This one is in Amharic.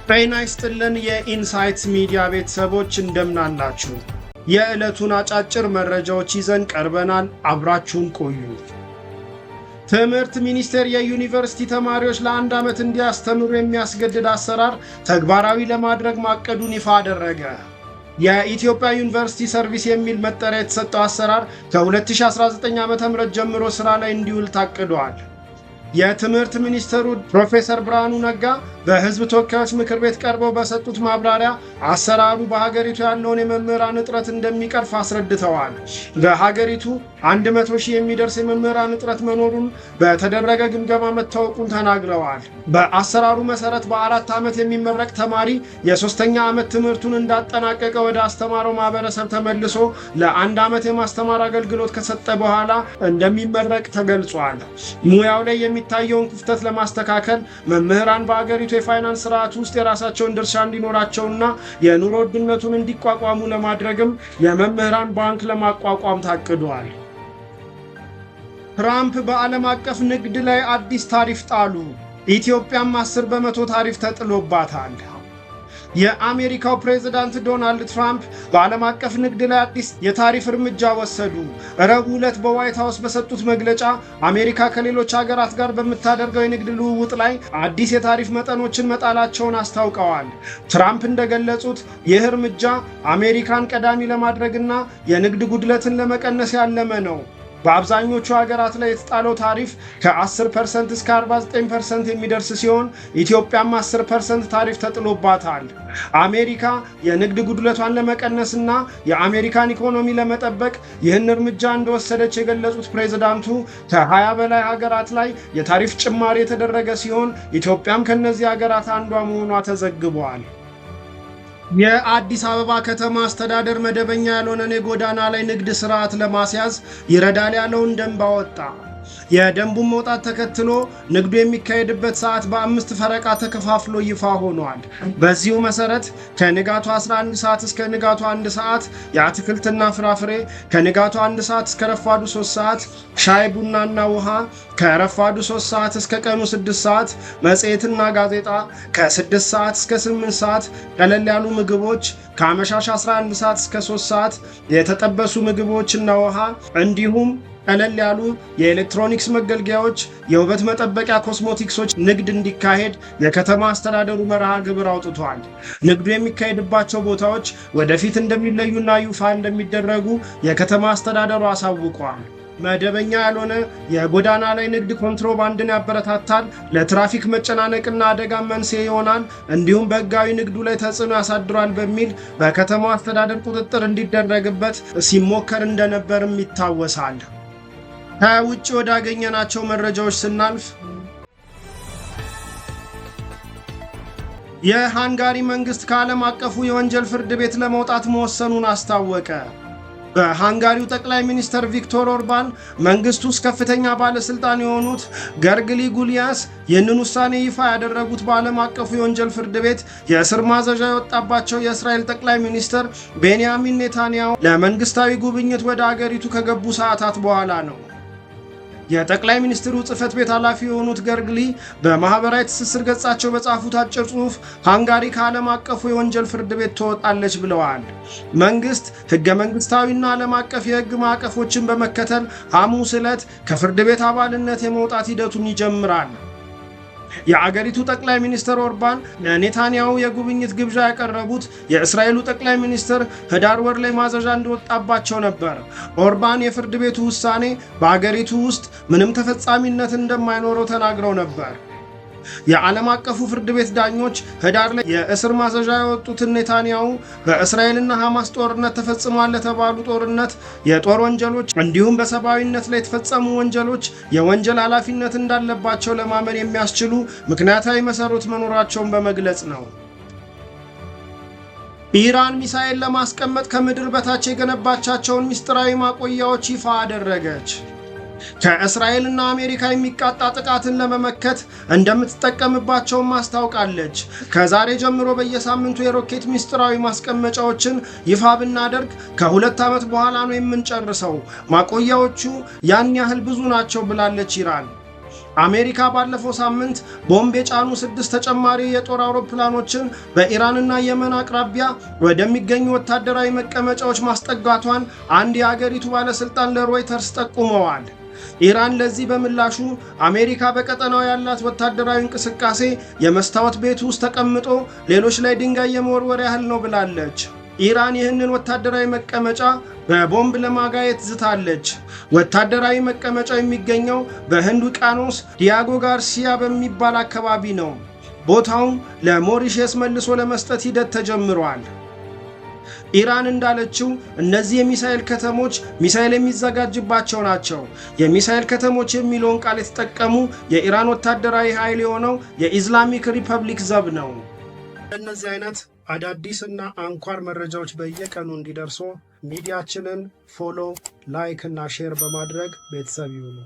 ጤና ይስጥልን የኢንሳይትስ ሚዲያ ቤተሰቦች እንደምን አላችሁ? የዕለቱን አጫጭር መረጃዎች ይዘን ቀርበናል። አብራችሁን ቆዩ። ትምህርት ሚኒስቴር የዩኒቨርሲቲ ተማሪዎች ለአንድ ዓመት እንዲያስተምሩ የሚያስገድድ አሰራር ተግባራዊ ለማድረግ ማቀዱን ይፋ አደረገ። የኢትዮጵያ ዩኒቨርሲቲ ሰርቪስ የሚል መጠሪያ የተሰጠው አሰራር ከ2019 ዓ.ም ጀምሮ ስራ ላይ እንዲውል ታቅዷል። የትምህርት ሚኒስትሩ ፕሮፌሰር ብርሃኑ ነጋ በሕዝብ ተወካዮች ምክር ቤት ቀርበው በሰጡት ማብራሪያ አሰራሩ በሀገሪቱ ያለውን የመምህራን እጥረት እንደሚቀርፍ አስረድተዋል። በሀገሪቱ 100,000 የሚደርስ የመምህራን እጥረት መኖሩን በተደረገ ግምገማ መታወቁን ተናግረዋል። በአሰራሩ መሰረት በ4 ዓመት የሚመረቅ ተማሪ የ3ኛ ዓመት ትምህርቱን እንዳጠናቀቀ ወደ አስተማረው ማህበረሰብ ተመልሶ ለ1 ዓመት የማስተማር አገልግሎት ከሰጠ በኋላ እንደሚመረቅ ተገልጿል። ሙያው ላይ የሚታየውን ክፍተት ለማስተካከል መምህራን በአገሪቱ የፋይናንስ ስርዓት ውስጥ የራሳቸውን ድርሻ እንዲኖራቸውና የኑሮ ውድነቱን እንዲቋቋሙ ለማድረግም የመምህራን ባንክ ለማቋቋም ታቅዷል። ትራምፕ በዓለም አቀፍ ንግድ ላይ አዲስ ታሪፍ ጣሉ። ኢትዮጵያም 10 በመቶ ታሪፍ ተጥሎባታል። የአሜሪካው ፕሬዝዳንት ዶናልድ ትራምፕ በዓለም አቀፍ ንግድ ላይ አዲስ የታሪፍ እርምጃ ወሰዱ። ረቡዕ ዕለት በዋይት ሃውስ በሰጡት መግለጫ አሜሪካ ከሌሎች ሀገራት ጋር በምታደርገው የንግድ ልውውጥ ላይ አዲስ የታሪፍ መጠኖችን መጣላቸውን አስታውቀዋል። ትራምፕ እንደገለጹት ይህ እርምጃ አሜሪካን ቀዳሚ ለማድረግና የንግድ ጉድለትን ለመቀነስ ያለመ ነው። በአብዛኞቹ ሀገራት ላይ የተጣለው ታሪፍ ከ10% እስከ 49% የሚደርስ ሲሆን ኢትዮጵያም 10% ታሪፍ ተጥሎባታል። አሜሪካ የንግድ ጉድለቷን ለመቀነስና የአሜሪካን ኢኮኖሚ ለመጠበቅ ይህን እርምጃ እንደወሰደች የገለጹት ፕሬዝዳንቱ ከ20 በላይ ሀገራት ላይ የታሪፍ ጭማሪ የተደረገ ሲሆን ኢትዮጵያም ከነዚህ ሀገራት አንዷ መሆኗ ተዘግቧል። የአዲስ አበባ ከተማ አስተዳደር መደበኛ ያልሆነን የጎዳና ላይ ንግድ ስርዓት ለማስያዝ ይረዳል ያለውን ደንብ አወጣ። የደንቡን መውጣት ተከትሎ ንግዱ የሚካሄድበት ሰዓት በ5 ፈረቃ ተከፋፍሎ ይፋ ሆኗል። በዚሁ መሰረት ከንጋቱ 11 ሰዓት እስከ ንጋቱ 1 ሰዓት የአትክልትና ፍራፍሬ፣ ከንጋቱ 1 ሰዓት እስከ ረፋዱ 3 ሰዓት ሻይ ቡናና ውሃ፣ ከረፋዱ 3 ሰዓት እስከ ቀኑ 6 ሰዓት መጽሔትና ጋዜጣ፣ ከ6 ሰዓት እስከ 8 ሰዓት ቀለል ያሉ ምግቦች፣ ከአመሻሽ 11 ሰዓት እስከ 3 ሰዓት የተጠበሱ ምግቦችና ውሃ እንዲሁም ቀለል ያሉ የኤሌክትሮኒክስ መገልገያዎች፣ የውበት መጠበቂያ ኮስሞቲክሶች ንግድ እንዲካሄድ የከተማ አስተዳደሩ መርሃ ግብር አውጥቷል። ንግዱ የሚካሄድባቸው ቦታዎች ወደፊት እንደሚለዩና ይፋ እንደሚደረጉ የከተማ አስተዳደሩ አሳውቋል። መደበኛ ያልሆነ የጎዳና ላይ ንግድ ኮንትሮባንድን ያበረታታል፣ ለትራፊክ መጨናነቅና አደጋ መንስኤ ይሆናል፣ እንዲሁም በሕጋዊ ንግዱ ላይ ተጽዕኖ ያሳድራል በሚል በከተማው አስተዳደር ቁጥጥር እንዲደረግበት ሲሞከር እንደነበርም ይታወሳል። ከውጭ ወዳገኘናቸው መረጃዎች ስናልፍ የሃንጋሪ መንግስት ከዓለም አቀፉ የወንጀል ፍርድ ቤት ለመውጣት መወሰኑን አስታወቀ። በሃንጋሪው ጠቅላይ ሚኒስትር ቪክቶር ኦርባን መንግስት ውስጥ ከፍተኛ ባለስልጣን የሆኑት ገርግሊ ጉሊያስ ይህንን ውሳኔ ይፋ ያደረጉት በዓለም አቀፉ የወንጀል ፍርድ ቤት የእስር ማዘዣ የወጣባቸው የእስራኤል ጠቅላይ ሚኒስትር ቤንያሚን ኔታንያሁ ለመንግስታዊ ጉብኝት ወደ አገሪቱ ከገቡ ሰዓታት በኋላ ነው። የጠቅላይ ሚኒስትሩ ጽህፈት ቤት ኃላፊ የሆኑት ገርግሊ በማህበራዊ ትስስር ገጻቸው በጻፉት አጭር ጽሑፍ ሃንጋሪ ከዓለም አቀፉ የወንጀል ፍርድ ቤት ትወጣለች ብለዋል። መንግስት ህገ መንግስታዊና ዓለም አቀፍ የህግ ማዕቀፎችን በመከተል ሐሙስ ዕለት ከፍርድ ቤት አባልነት የመውጣት ሂደቱን ይጀምራል። የአገሪቱ ጠቅላይ ሚኒስትር ኦርባን ለኔታንያሁ የጉብኝት ግብዣ ያቀረቡት የእስራኤሉ ጠቅላይ ሚኒስትር ህዳር ወር ላይ ማዘዣ እንደወጣባቸው ነበር። ኦርባን የፍርድ ቤቱ ውሳኔ በአገሪቱ ውስጥ ምንም ተፈጻሚነት እንደማይኖረው ተናግረው ነበር። የዓለም አቀፉ ፍርድ ቤት ዳኞች ህዳር ላይ የእስር ማዘዣ ያወጡትን ኔታንያሁ በእስራኤልና ሐማስ ጦርነት ተፈጽሟል ለተባሉ ጦርነት፣ የጦር ወንጀሎች እንዲሁም በሰብአዊነት ላይ የተፈጸሙ ወንጀሎች የወንጀል ኃላፊነት እንዳለባቸው ለማመን የሚያስችሉ ምክንያታዊ መሰረት መኖራቸውን በመግለጽ ነው። ኢራን ሚሳኤል ለማስቀመጥ ከምድር በታች የገነባቻቸውን ምስጢራዊ ማቆያዎች ይፋ አደረገች። ከእስራኤልና አሜሪካ የሚቃጣ ጥቃትን ለመመከት እንደምትጠቀምባቸውም አስታውቃለች። ከዛሬ ጀምሮ በየሳምንቱ የሮኬት ምስጢራዊ ማስቀመጫዎችን ይፋ ብናደርግ ከ2 ዓመት በኋላ ነው የምንጨርሰው። ማቆያዎቹ ያን ያህል ብዙ ናቸው ብላለች ኢራን። አሜሪካ ባለፈው ሳምንት ቦምብ የጫኑ 6 ተጨማሪ የጦር አውሮፕላኖችን በኢራንና የመን አቅራቢያ ወደሚገኙ ወታደራዊ መቀመጫዎች ማስጠጋቷን አንድ የአገሪቱ ባለስልጣን ለሮይተርስ ጠቁመዋል። ኢራን ለዚህ በምላሹ አሜሪካ በቀጠናው ያላት ወታደራዊ እንቅስቃሴ የመስታወት ቤት ውስጥ ተቀምጦ ሌሎች ላይ ድንጋይ የመወርወር ያህል ነው ብላለች። ኢራን ይህንን ወታደራዊ መቀመጫ በቦምብ ለማጋየት ዝታለች። ወታደራዊ መቀመጫው የሚገኘው በህንድ ውቅያኖስ ዲያጎ ጋርሲያ በሚባል አካባቢ ነው። ቦታውም ለሞሪሸስ መልሶ ለመስጠት ሂደት ተጀምሯል። ኢራን እንዳለችው እነዚህ የሚሳኤል ከተሞች ሚሳኤል የሚዘጋጅባቸው ናቸው። የሚሳኤል ከተሞች የሚለውን ቃል የተጠቀሙ የኢራን ወታደራዊ ኃይል የሆነው የኢስላሚክ ሪፐብሊክ ዘብ ነው። እነዚህ አይነት አዳዲስና አንኳር መረጃዎች በየቀኑ እንዲደርሱ ሚዲያችንን ፎሎ፣ ላይክ እና ሼር በማድረግ ቤተሰብ ይሁኑ።